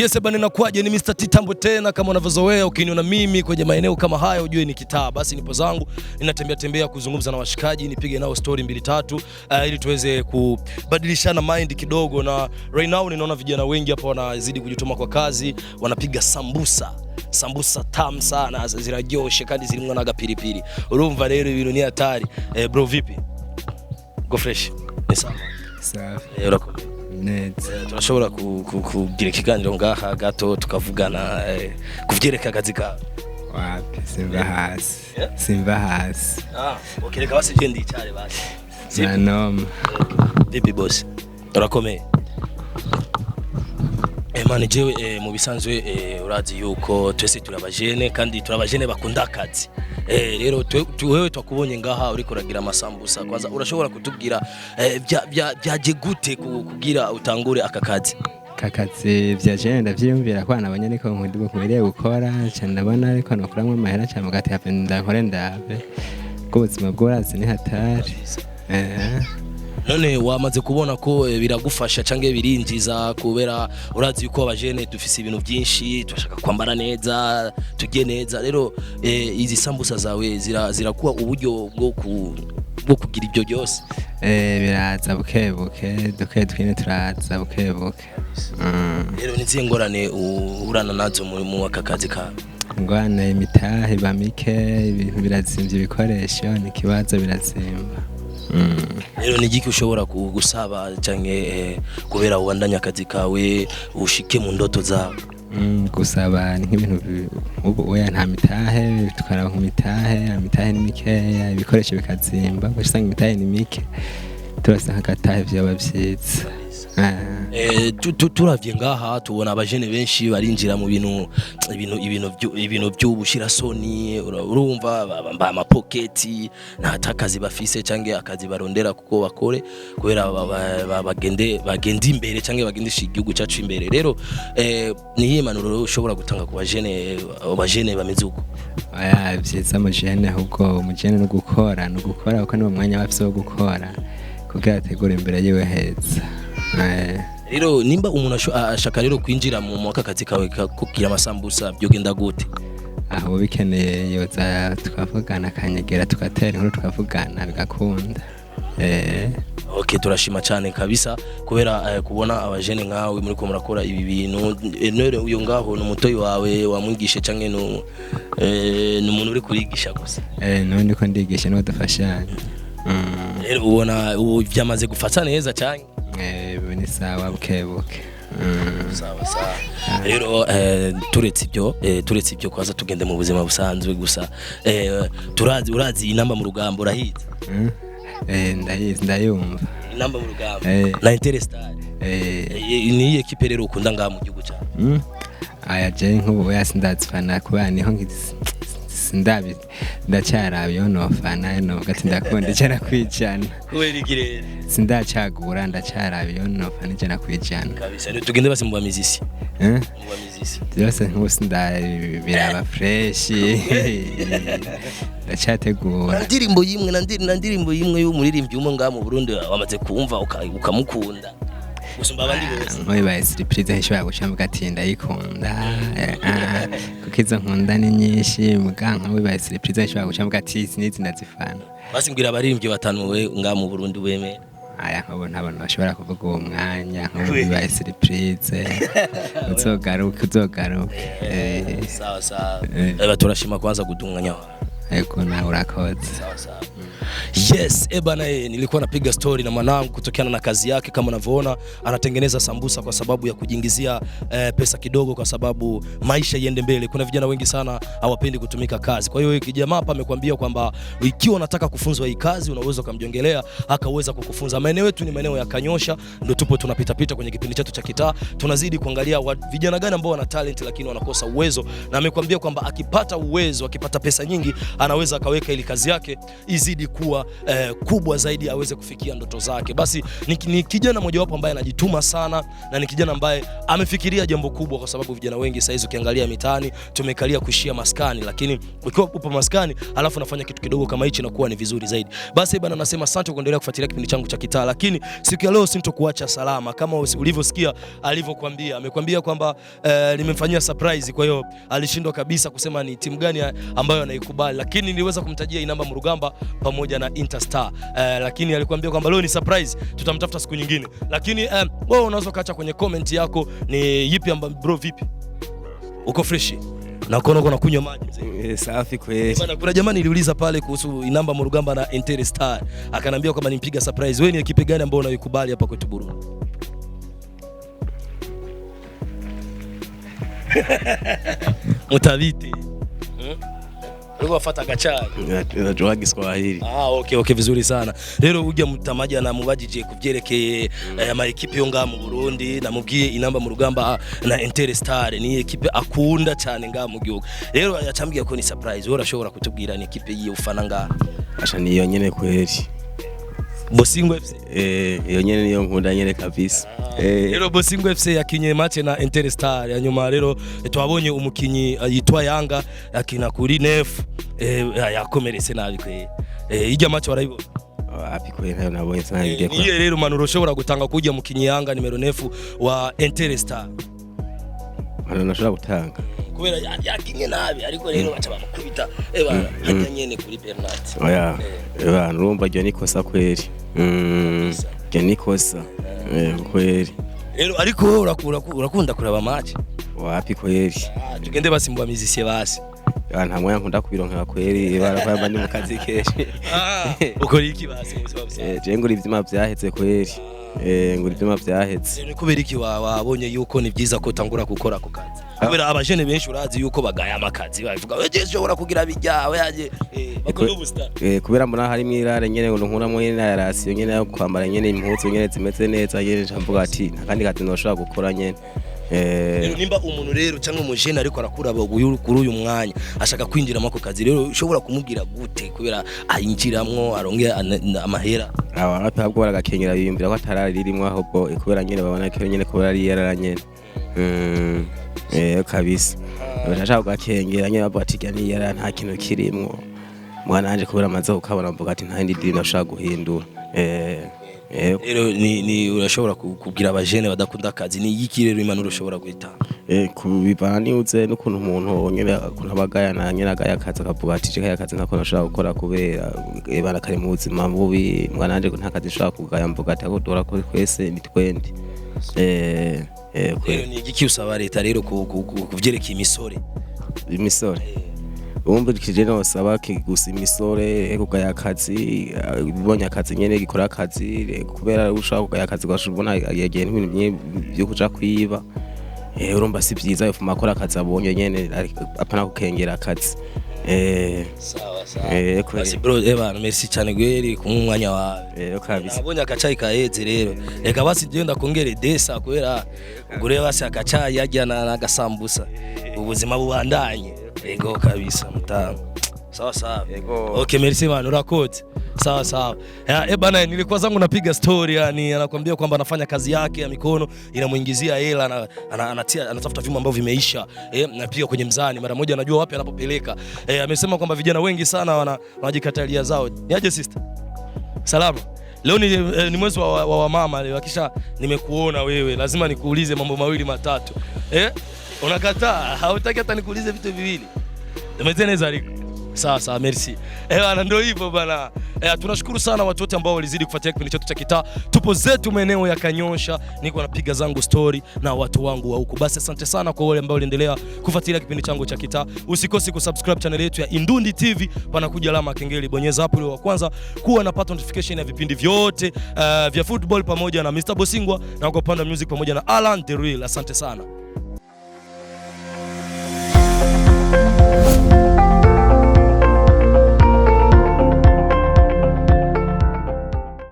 Yes bana, inakuaje? Ni Mr. Titambo tena kama unavyozoea. Ukiniona mimi kwenye maeneo kama haya ujue ni kitaa. Basi nipo zangu ninatembea kuzungumza na washikaji, nipige nao story 2-3 ili tuweze kubadilishana mind kidogo. Na right now ninaona vijana wengi hapa wanazidi kujituma kwa kazi, wanapiga sambusa tamu sana, zirajoshe kandi zirimwa naga pilipili. Urumva rero ibintu ni hatari. Bro vipi? Go fresh. Ni sawa. Safi. Urakomeye. Tunashobora kugira ikiganiro ngaha gato tukavugana kuvyereka Kazi ka wapi? Simba hasi. Okay, basi je ndicare basi. Nanom. Vipi boss? Urakomeye? Mani jewe mu bisanzwe urazi yuko twese turabajene kandi turabajene bakunda akazi. Rero wewe twakubonye ngaha uri kuragira amasambusa, kwanza urashobora kutubwira byaje gute kugira utangure aka kazi? Kakazi vyaje ndavyiyumvira ko nabonye niko nkunda kubereye gukora cyane, ndabona ariko nokuramwe amahera cyane mugati hape ndankore ndabe ko ubuzima bw'urazi ni hatari. None wamaze kubona ko biragufasha canke birinjiza, kubera urazi yuko abajene dufise ibintu byinshi, turashaka kwambara neza, tugiye neza. Rero izi sambusa zawe zirakuwa uburyo bwo kugira ibyo byose? Biraza bukebuke, twine turaza bukebuke. Rero nizihe ngorane urana nazo mu aka kazi ka? Ngwana imitahe bamike, ibintu birazimvye, ibikoresho ni kibazo birazimba. Rero ni giki ushobora gusaba canke kubera ubandanya akazi kawe ushike mu ndoto zawe? Gusaba ni nk'ibintu ubu oya nta mitahe, tukara imitahe ni mikeya, ibikoresho bikazimba, gusanga imitahe ni mike, turasa nk'akatahe vy'abavyiza. Turavye ngaha tubona abajene benshi barinjira mu bintu by'ubushirasoni, urumva bamba amapoketi, nta takazi bafise canke akazi barondera kuko bakore kubera bagende imbere canke bagendisha igihugu cyacu imbere. Rero ni impanuro ushobora gutanga ku bajene bameze uko? Aya vyiza mujene, ahubwo mujene no gukora uko niwo mwanya bafise wo gukora kugira ategura imbere yiwe heza. Rero nimba umuntu ashaka rero kwinjira mu mwaka kazi kawe kugira amasambusa byogenda gute? Aho bikeneye yoza tukavugana kanyegera, tukatera inkuru tukavugana bigakunda. Okay, turashima cyane kabisa kubera kubona abajene nkawe muri ko murakora ibi bintu. None uyo ngaho n'umutoyi wawe wamwigishe canke n'umuntu uri kurigisha gusa? None ko ndigisha no dufashanya. Rero ubona byamaze gufata neza cyane? Ni sawa bukebuke. Sawa. Rero turetse ibyo kwaza tugende mu buzima busanzwe gusa. Urazi inamba mu rugamba urahiza? Ndayumva. Inamba mu rugamba na Interestar. Ni equipe rero ukunda ngaha mu gihugu cyawe? Aya je nk'ubu yasindazifana kuba niho ndacyarabiyo nofana no gati ndakunda cyane kwijana. Kubera igirere sindacagura ndacyarabiyo nofana cyane kwijana kabisa. Rero tugende basi mu bamizisi byose nk'ubu ndabiraba fresh ndacyategura indirimbo yimwe na ndirimbo yimwe y'umuririmbyi umwe ngaha mu Burundi wamaze kumva ukamukunda gusumba abandi bose? Moyo ba surprise hishobora gucamba gatinda yikunda kuko izo nkunda ni nyinshi, muganka we ba surprise hishobora gucamba gatisi nizi ndazifana. Basi mbwira abaririmbyi batanu we ngaha mu Burundi weme? Aya nkabo ntabona bashobora kuvuga uwo mwanya nk'ubu ba surprise uzogaruka. Sawa. Turashima kwanza kudunganya. Eko na urakoze. Sawa. Yes, bana, nilikuwa napiga story na mwanangu kutokana na kazi yake. Kama unavyoona anatengeneza sambusa kwa sababu ya kujiingizia pesa kidogo, kwa sababu maisha iende mbele. Kuna vijana wengi sana hawapendi kutumika kazi. Kwa hiyo hiki jamaa hapa amekwambia kwamba ikiwa unataka kufunzwa hii kazi unaweza kumjongelea akaweza kukufunza. Maeneo yetu ni maeneo ya Kanyosha, ndio tupo tunapita kwenye kipindi chetu cha kitaa. Tunazidi kuangalia vijana gani ambao wana talent lakini wanakosa uwezo, na amekwambia kwamba akipata uwezo, akipata pesa nyingi anaweza akaweka ili kazi yake izidi kuwa kubwa zaidi, aweze kufikia ndoto zake. Basi ni kijana mojawapo ambaye anajituma sana, na ni kijana ambaye amefikiria jambo kubwa, kwa sababu vijana wengi sasa hizi ukiangalia mitaani tumekalia kuishia maskani, lakini ukiwa upo maskani alafu unafanya kitu kidogo kama hichi, inakuwa ni vizuri zaidi. Basi bana, nasema asante kwa kuendelea kufuatilia kipindi changu cha kitaa, lakini siku ya leo sintokuacha salama. Kama ulivyosikia alivyokuambia, amekwambia kwamba nimemfanyia surprise, kwa hiyo alishindwa kabisa kusema ni timu gani ambayo anaikubali, lakini niliweza kumtajia Inamba Murugamba pamoja na Interstar, lakini alikwambia kwamba leo ni surprise, tutamtafuta siku nyingine. Lakini wewe unaweza kaacha kwenye comment yako ni yipi ambayo bro, vipi uko fresh na uko kunywa maji mzee? Safi kweli bana. Kuna jamani niliuliza pale kuhusu Inamba Murugamba na Interstar, akanambia kwamba nimpiga surprise. Wewe ni ekipe gani ambayo unaikubali hapa kwetu Burundi? Mutaviti Rugo afata gacha najua Kiswahili. Okay, vizuri sana. Rero ujya mutamaja na mubajije kuvyerekeye ama ekipe yo nga mu Burundi, na mubwiye Inamba Murugamba na Interstar ni ekipe akunda cyane nga mu gihugu. Rero yacambwiye ko ni surprise. Ora shobora kutubwira ni ekipe yiye ufana nga? Asha niyo nyene kweli. Bosingo FC. Iyo nyene niyo nkunda nyene kabisa. Rero Bosingo FC yakinye match na Interstar ya nyuma. Rero twabonye umukinyi yitwa Yanga akina kuri nef, yakomeretse nabi kwe. Ijya match warayibona? Wapi kwe, nayo nabonye sana ide kwa. Niye rero manuro ushobora gutanga kujya mukinyi Yanga nimero nef wa Interstar? Ana nashobora gutanga kubera yakinye nabi, ariko rero baca bamukubita hajya nyene kuri penalty. Oya urumva ryo nikosa kweli. Ryo nikosa kweli. Rero ariko urakunda kuraba match? Wapi kweli. Tugende basi mbwa mizisi basi. Nta moya nkunda kubironkera kweli, barava ndi mu kazi kenshi. Ukora iki basi muzibabuse? Je ngura ivyuma vyahetse kweli. Ngura ivyuma vyahetse. Ni kubera iki wabonye yuko ni byiza ko tangura gukora ku kazi? Kubera abajene benshi urazi yuko bagaya amakazi, bavuga we je shobora kugira bijyawe yaje bakora ubustar. Kubera mbona hari mwirare nyene ngo nkuramo nyene na rasiyo nyene yo kwambara nyene impuzu nyene zimeze neza nyene, camvuga ati nakandi kati noshobora gukora nyene. Nimba umuntu rero cyangwa umujene ariko arakura kuri uyu mwanya ashaka kwinjira mu kazi, rero ushobora kumubwira gute kubera ayinjiramwo aronge amahera? Wapi habwo baragakengera biyumvira ko atarari ririmo ahubwo kubera nyene babona ko nyene kubera ari yarara nyene. Kabisa. Bashaka gakengera nyene babatika ni yara nta kintu kirimwo. Mwana anje kubera amaze ukabona mvuga ati nta ndi dino nashaka guhindura. Rero ni urashobora kubwira abajene badakunda akazi ni yiki rero impanuro ushobora guhita? Kubivana uze n'ukuntu umuntu nyene kunabagaya na nyene agaya akazi akavuga ati je kaya kazi nako nashaka gukora kubera bana kare mu buzima bubi, mwana anje nta kazi nshaka kugaya mvuga ati akudora ko kwese ni twende. Rero ni igiki usaba leta rero kuvyerekeye imisore? Imisore umbe kije no saba gusa imisore kugaya akazi, bibonye akazi nyene gikora akazi, kubera ushaka kugaya akazi gwashubona yegeye n'ibintu byo kuja kwiba. Urumva si byiza yofuma akora akazi abonye nyene apana kukengera akazi. Sawa. Basi bro, merci cyane gweri ku mwanya wawe. Kabisa. Abonye akacayi kaheze rero. Reka basi genda kongere desa kubera ugure basi akacayi yajya na gasambusa. Ubuzima bubandanye. Ego kabisa mtamu. Sawa. Okay, merci bana, urakoze. Sawa. Bana, nilikuwa zangu napiga story, yani anakuambia kwamba anafanya kazi yake ya mikono inamuingizia hela, anatafuta vyuma ambavyo vimeisha, na pia kwenye mzani mara moja anajua wapi anapopeleka. Amesema kwamba vijana wengi sana wanajikatalia zao. Niaje sister? Salama. Leo ni mwezi wa mama leo, kisha nimekuona wewe, lazima nikuulize mambo mawili matatu. Unakataa? Hautaki hata nikuulize vitu viwili? Umeteneza liko. Sawa, merci. Bana, ndio hivyo bana. Tunashukuru sana watu wote ambao walizidi kufuatilia kipindi chetu cha kitaa. Tupo zetu maeneo ya Kanyosha, niko napiga zangu story na watu wangu wa huko. Basi asante sana kwa wale ambao waliendelea kufuatilia kipindi changu cha kitaa. Usikosi kusubscribe channel yetu ya Indundi TV, panakuja alama kengele, bonyeza hapo ili wa kwanza kuwa napata notification ya vipindi vyote vya football pamoja na Mr. Bosingwa na kwa Kupata music pamoja na Alan the Real. Asante sana.